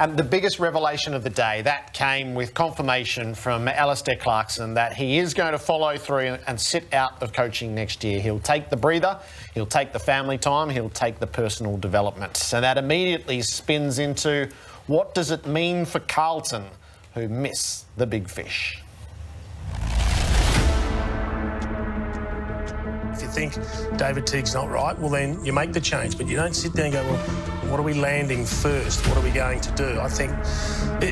The biggest revelation of the day, that came with confirmation from Alistair Clarkson that he is going to follow through and sit out of coaching next year. He'll take the breather, he'll take the family time, he'll take the personal development. So that immediately spins into, what does it mean for Carlton, who miss the big fish? If you think David Teague's not right, well then you make the change, but you don't sit there and go, well, what are we landing first? What are we going to do? I think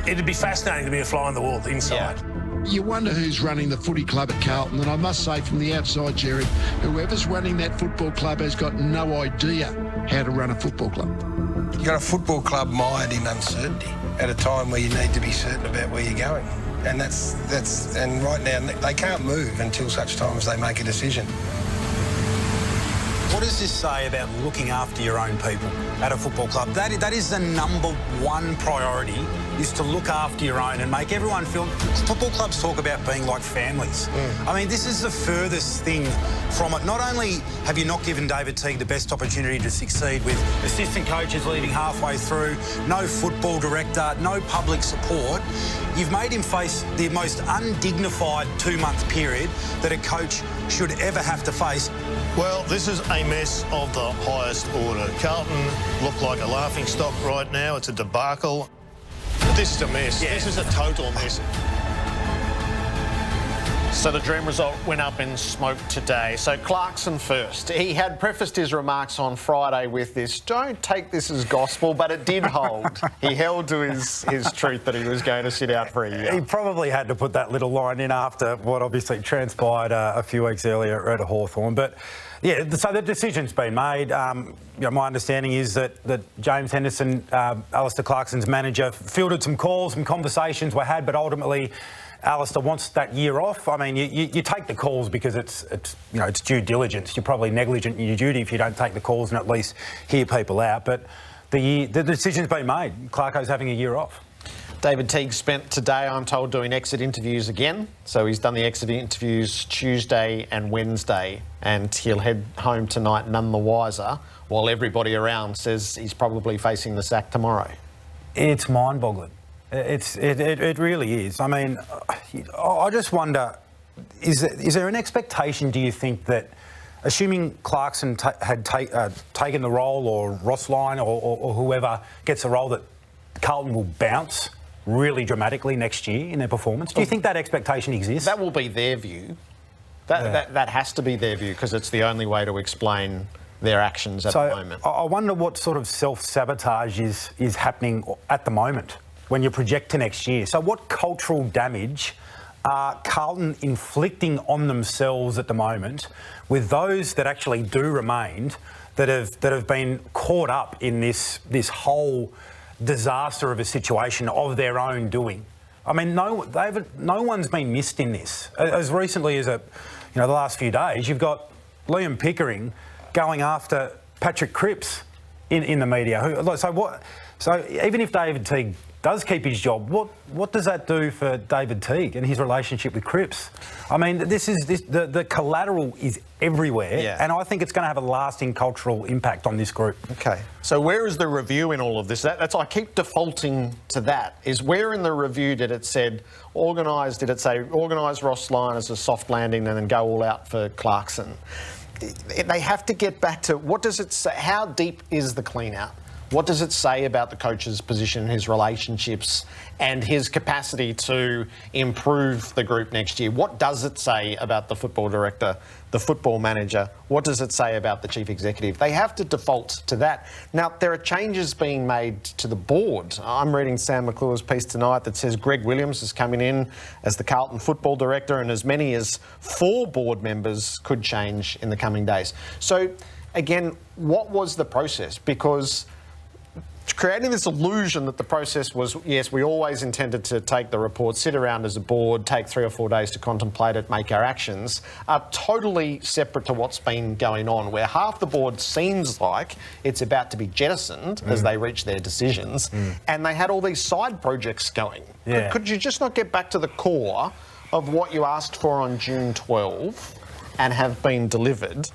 it'd be fascinating to be a fly on the wall inside. Yeah. You wonder who's running the footy club at Carlton, and I must say from the outside, Jerry, whoever's running that football club has got no idea how to run a football club. You've got a football club mired in uncertainty at a time where you need to be certain about where you're going. And and right now they can't move until such time as they make a decision. What does this say about looking after your own people at a football club? That is the number one priority, is to look after your own and make everyone feel... Football clubs talk about being like families. I mean, this is the furthest thing from it. Not only have you not given David Teague the best opportunity to succeed with assistant coaches leaving halfway through, no football director, no public support, you've made him face the most undignified 2-month period that a coach should ever have to face. Well, this is a mess of the highest order. Carlton look like a laughing stock right now. It's a debacle. This is a mess. Yeah. This is a total mess. So the dream result went up in smoke today. So Clarkson first. He had prefaced his remarks on Friday with this, don't take this as gospel, but it did hold. He held to his truth that he was going to sit out for a year. He probably had to put that little line in after what obviously transpired a few weeks earlier at Hawthorn. But yeah, so the decision's been made. My understanding is that James Henderson, Alistair Clarkson's manager, fielded some calls, some conversations were had, but ultimately Alistair wants that year off. I mean, you take the calls because it's due diligence. You're probably negligent in your duty if you don't take the calls and at least hear people out. But the decision's been made. Clarko's having a year off. David Teague spent today, I'm told, doing exit interviews again. So he's done the exit interviews Tuesday and Wednesday, and he'll head home tonight none the wiser, while everybody around says he's probably facing the sack tomorrow. It's mind-boggling. It really is. I mean, I just wonder, is there an expectation, do you think, that assuming Clarkson had taken the role, or Rossline or whoever gets the role, that Carlton will bounce really dramatically next year in their performance? Do you think that expectation exists? That will be their view. That has to be their view, because it's the only way to explain their actions at the moment. I wonder what sort of self-sabotage is happening at the moment when you project to next year. So what cultural damage are Carlton inflicting on themselves at the moment with those that actually do remain, that have been caught up in this whole disaster of a situation of their own doing? I mean, no one's been missed in this. As recently as the last few days, you've got Liam Pickering going after Patrick Cripps in the media. So even if David Teague does keep his job, what does that do for David Teague and his relationship with Cripps? I mean, the collateral is everywhere, and I think it's going to have a lasting cultural impact on this group. Okay, so where is the review in all of this? I keep defaulting to that. Is where in the review did it say organise Rossline as a soft landing and then go all out for Clarkson? They have to get back to, what does it say? How deep is the clean out? What does it say about the coach's position, his relationships, and his capacity to improve the group next year? What does it say about the football director, the football manager? What does it say about the chief executive? They have to default to that. Now, there are changes being made to the board. I'm reading Sam McClure's piece tonight that says Greg Williams is coming in as the Carlton football director, and as many as 4 board members could change in the coming days. So, again, what was the process? Because creating this illusion that the process was, yes, we always intended to take the report, sit around as a board, take 3 or 4 days to contemplate it, make our actions, are totally separate to what's been going on, where half the board seems like it's about to be jettisoned as they reach their decisions, and they had all these side projects going. Yeah. Could you just not get back to the core of what you asked for on June 12 and have been delivered,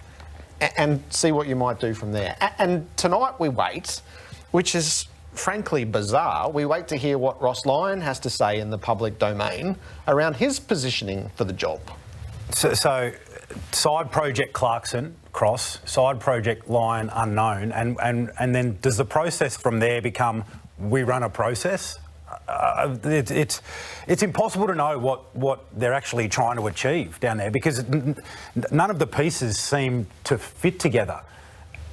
and see what you might do from there? And tonight we wait, which is frankly bizarre. We wait to hear what Ross Lyon has to say in the public domain around his positioning for the job. So side project Clarkson, cross, side project Lyon, unknown, and then does the process from there become we run a process? It's impossible to know what they're actually trying to achieve down there because none of the pieces seem to fit together,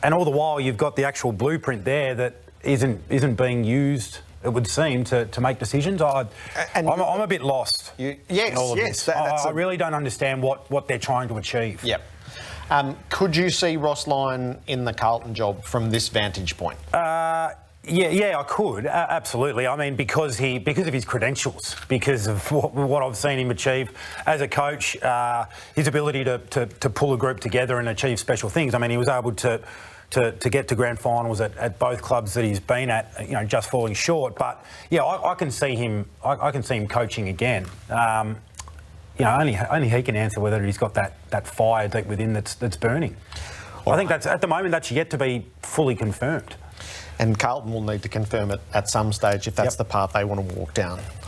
and all the while you've got the actual blueprint there that isn't being used. It would seem to make decisions. I'm a bit lost. Yes, in all of this. I really don't understand what they're trying to achieve. Yep. Could you see Ross Lyon in the Carlton job from this vantage point? Yeah, I could absolutely. I mean, because of his credentials, because of what I've seen him achieve as a coach, his ability to pull a group together and achieve special things. I mean, he was able to get to grand finals at both clubs that he's been at, you know, just falling short. But yeah, I can see him. I can see him coaching again. You know, only he can answer whether he's got that fire deep within that's burning. I think at the moment that's yet to be fully confirmed. And Carlton will need to confirm it at some stage if that's the path they want to walk down.